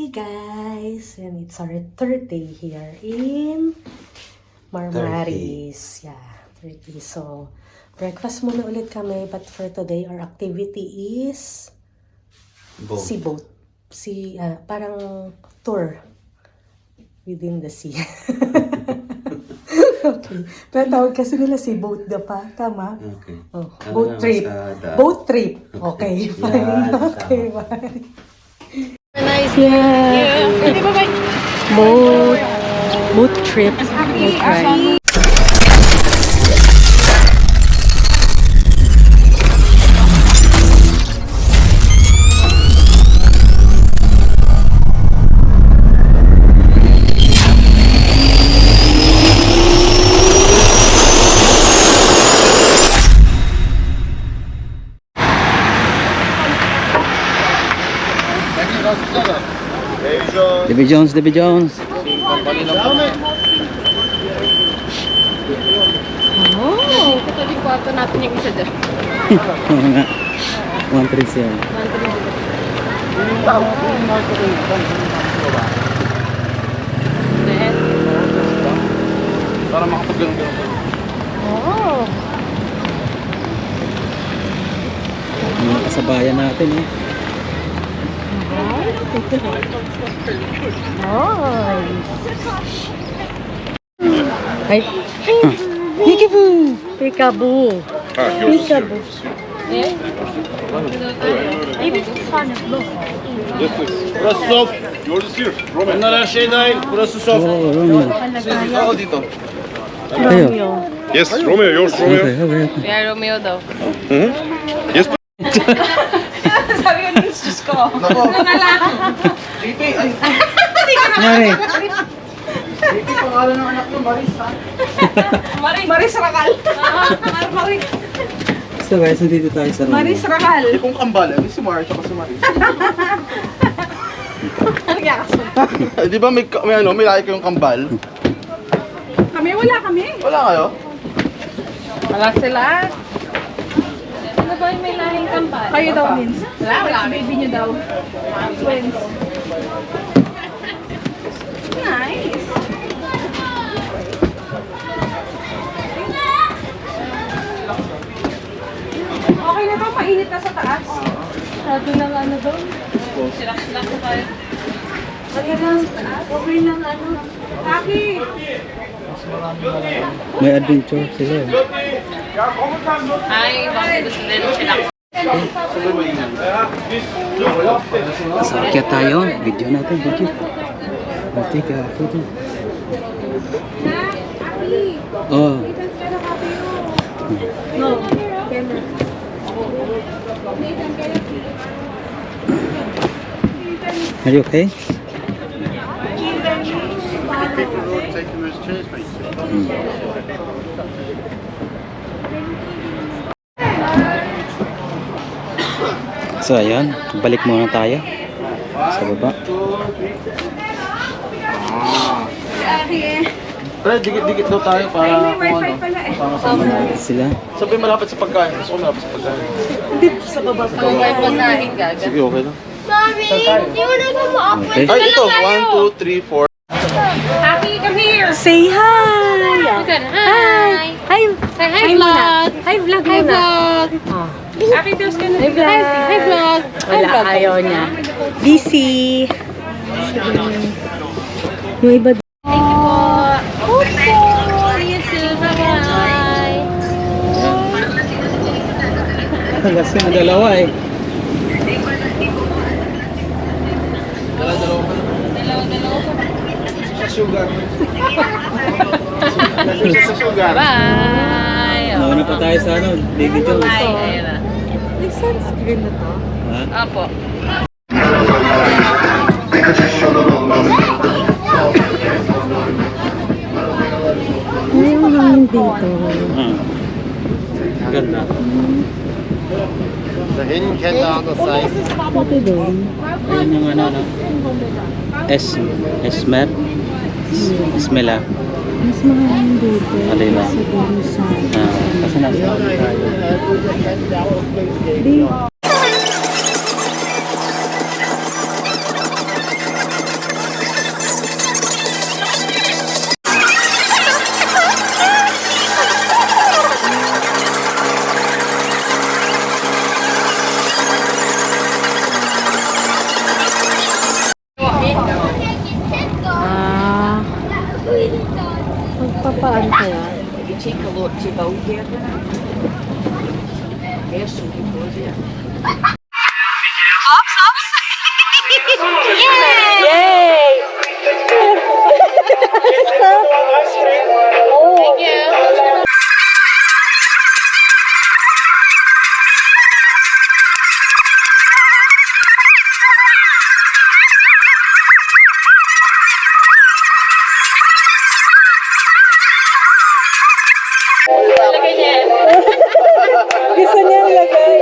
Hey guys, and it's our third day here in Marmaris. Yeah, 30. So, breakfast muna ulit kami, but for today, our activity is sea boat. Parang tour within the sea. Okay. Pero tawag kasi nila sea boat na pa. Tama? Okay. Oh, boat trip. Boat trip. Okay, fine. Okay, fine. Nice. Yeah. Boat trip. Boat ride. Debbie Jones. Oh, ito yung kwarto natin yung isa dyan. Oo nga. 137. Para makapag-gano'n. Oh. Mga kasabayan natin eh. Ay. Peekaboo. Peekaboo. Peekaboo. Burası sof. Yours here. Roman. Bunlar her şey dahil. Burası sof. Oo, Romeo. Al dito. Romeo. Yes, Romeo. Yours, Romeo. Okay. Kaya Romeo daw. Yes. Sabi ko nung Diyos ko. Nangyari. Pangalan ng anak mo, Maris, ha? Maris Rakal. Maris. So guys, nandito tayo sa Romeo. Maris Rakal. Hindi kong kambal. Ano si Maris at si Maris? Di ba may laki kayong kambal? Kami wala kami. Wala kayo? Wala sila. Ano ba yung may lahing kampal? Kayo daw, Vince. Wala. Baby niyo daw. Twins. Nice. Okay na ba? Mainit na sa taas? Sabi na nga ano doon. Silak-silak ko tayo. Okay lang ano. Taki! May adventure sila eh. Ay, bakit gusto din sila. So, akyat tayo. Video natin, video. Take a photo. Oh. No. Are you okay? So ayun, balik muna tayo sa baba. Pre, dikit-dikit daw tayo para kung ano. Malapit sila. Sabi malapit sa pagkain. Gusto ko malapit sa pagkain. Kung may pagkain gaga. Sige, okay lang. Mommy, do you wanna go up? Okay. Ay, ito. 1, 2, 3, 4. Happy, come here! Say hi! Hi! Hi! Say hi, vlog! Hi, vlog Hi, muna. vlog! Oh. Happy Deus ka na. Hi, vlog. Hi, vlog! Hi, Wala, vlog. ayaw niya. Busy. Yung iba Thank you po. Okay. See you soon. Bye-bye. Kasi na dalawa eh. Dalawa pa. Dalawa-dalawa po. Sa sugar. Sa sugar. Bye! Nauna pa tayo sa ano, Baby Jones. Bye! Ayun na. may sunscreen na to. Ha? Apo. Ay, yung hangin dito. Ganda. Dahin kenda on the side. Ito doon. Ayun yung ano, no? Esmer. Esmela. Mas mahangin dito. Alay na. Sa doon sa... Kasi nasa tayo. Di, Paano kaya? Yay! Thank you. Gusto niya ilagay.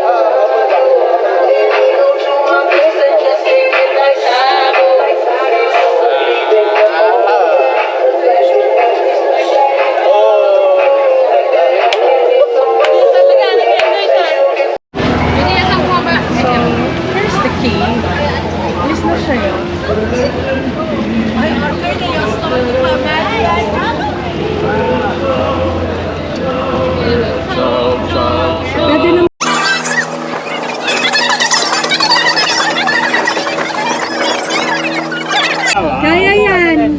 Here's the key. Alis na siya yun. Pwede naman. Kaya yan.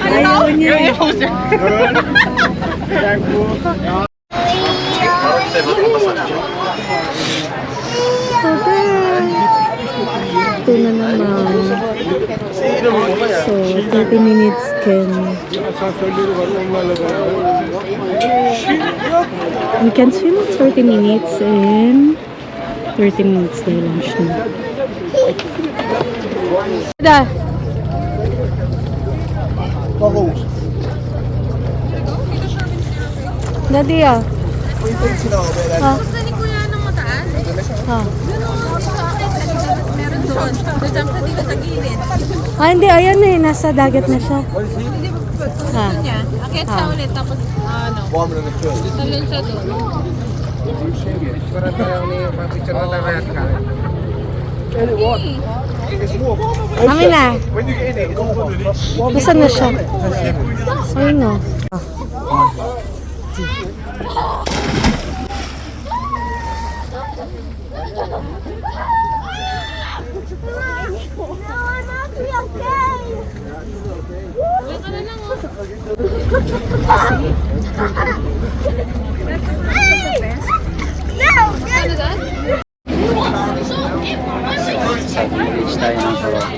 Ayaw niya. Ito na naman. So, 30 minutes can... We can swim 30 minutes and 30 minutes na lunch na. Da. Daddy ah. Gusto ni Kuya ng mataas? Ah. Meron doon. Diyan ka dito sa gilid. Ah, hindi. Ayan na eh. Nasa dagat na siya. Hindi ba gusto niya? Akit siya ulit tapos ano. Talon siya doon. Kami na. Nasaan na siya? Ayun o. Beach tayo ng Purok.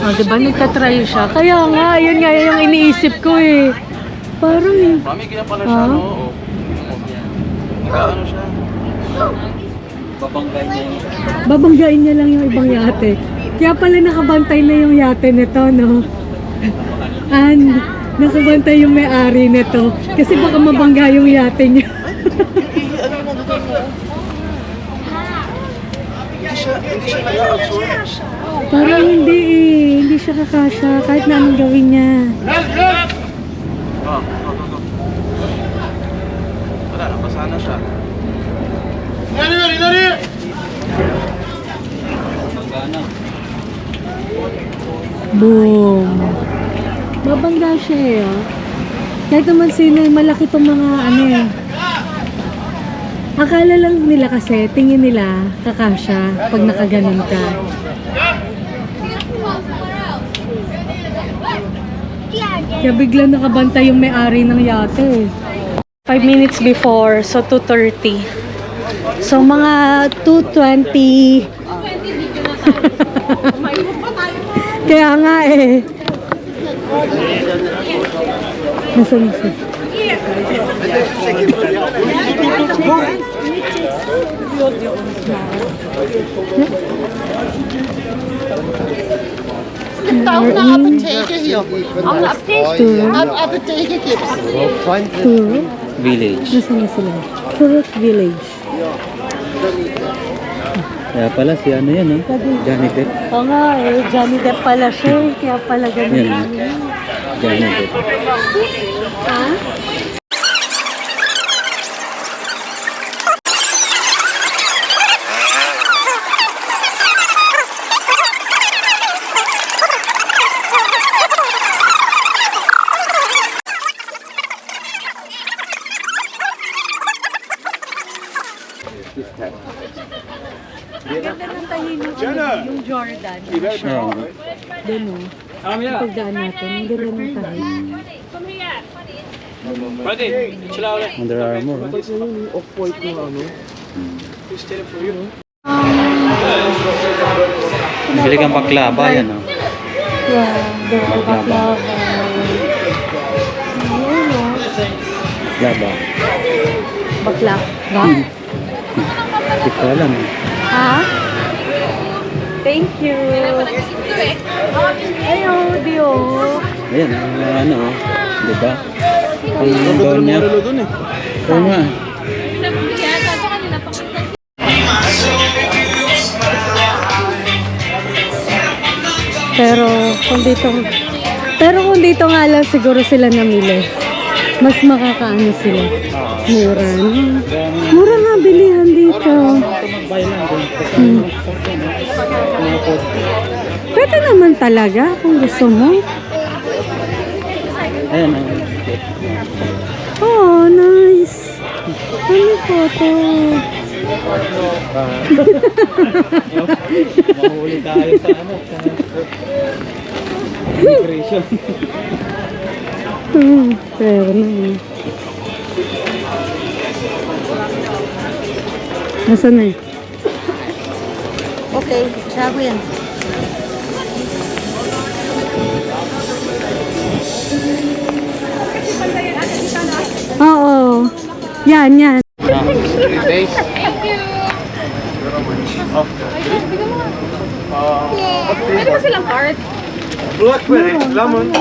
Oh, diba nagtatry siya? Kaya nga, yun nga yung iniisip ko eh. Parang eh. Mami, kaya pala siya, no? Oo. Ano siya? Babanggay niya yung... Babanggain niya lang yung ibang yate. Kaya pala nakabantay na yung yate nito, no? And nakabantay yung may-ari nito. Kasi baka mabangga yung yate niya. Parang hindi eh. Hindi siya kakasya. Kahit na anong gawin niya. Wala, nabasa na siya. Boom! Babangga siya eh. Oh. Kahit naman sino, malaki tong mga ano eh. Akala lang nila kasi, tingin nila kakasya pag nakaganon ka. Kaya bigla nakabantay yung may-ari ng yate. 5 minutes before, so 2:30. So mga 2:20. Kaya nga eh. Nasaan siya? Turok Village. Nasaan na sila? Turok Village. Kaya pala si ano yan, no? Johnny Depp. Oo nga eh, Johnny Depp pala siya eh. Kaya pala ganun. Yan. Johnny Depp. Ha? Ganda ng tahin yung Jordan. Oo. Doon o. Pagdaan natin, ang ganda ng tahin. Under Armour. Bili kang baklava yan, oh. Wow, Baklava. Baklava. Bakla. Ba? Hindi ko alam. Ha? Thank you. Ayo, Dio. Ayan, ano, oh. Di ba? Ang doon niya. Oo nga. Pero kung dito nga lang siguro sila namili, mas makakaano sila. Mura. Mura nga bilihan dito. Pwede naman talaga kung gusto mo. Ayan, oh. Oh, nice. Ano photo? Mahuli tayo sa ano, sa immigration. Pero na. Nasaan na eh? Okay, sabi yan. Oo. Yan, yan. Pwede ba silang card? Blackberry, lemon,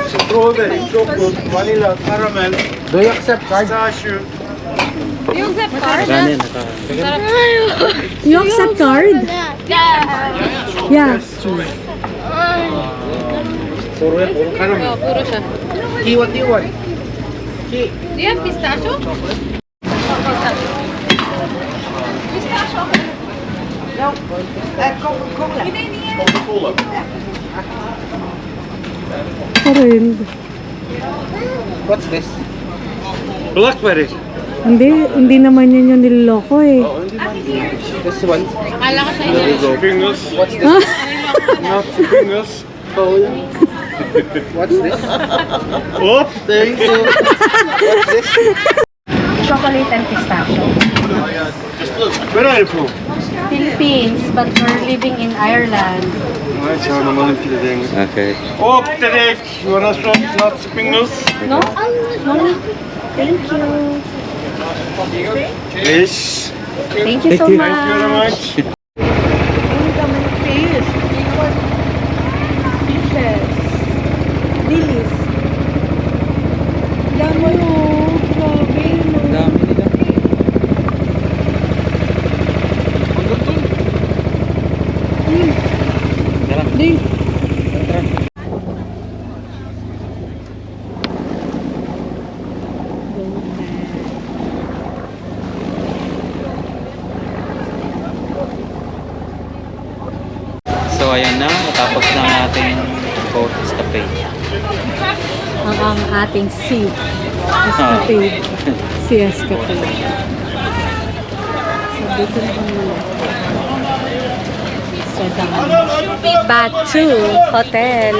strawberry, chocolate, vanilla, caramel. Do you accept card? Pistachio. Yung zip card? Kanin, You accept card? Yeah. Puro caramel. Puro siya. Key, what do you want? Do you have pistachio? Coca-Cola. Pero yun. What's this? Blackberry. Hindi naman yun yung niloloko eh. This one. Akala ko sa There you go. Fingers. What's this? Ha? Not fingers. Oh, yeah. What's this? Oh, thank you. What's this? Chocolate and pistachio. Where are you from? Philippines, but we're living in Ireland. Okay. Oh, today you wanna swap nuts, fingers? No? No. Thank you. Yes. Thank you so Thank you. much. Thank you very much. Fishes. Dilis. Dami oh. Grabe no. Dami nila. Tara. Di. So ayan na, natapos na ang ating boat escapade. Ang ating sea. Escapade. Sea escapade. So dito na kami. Sa Batu Hotel.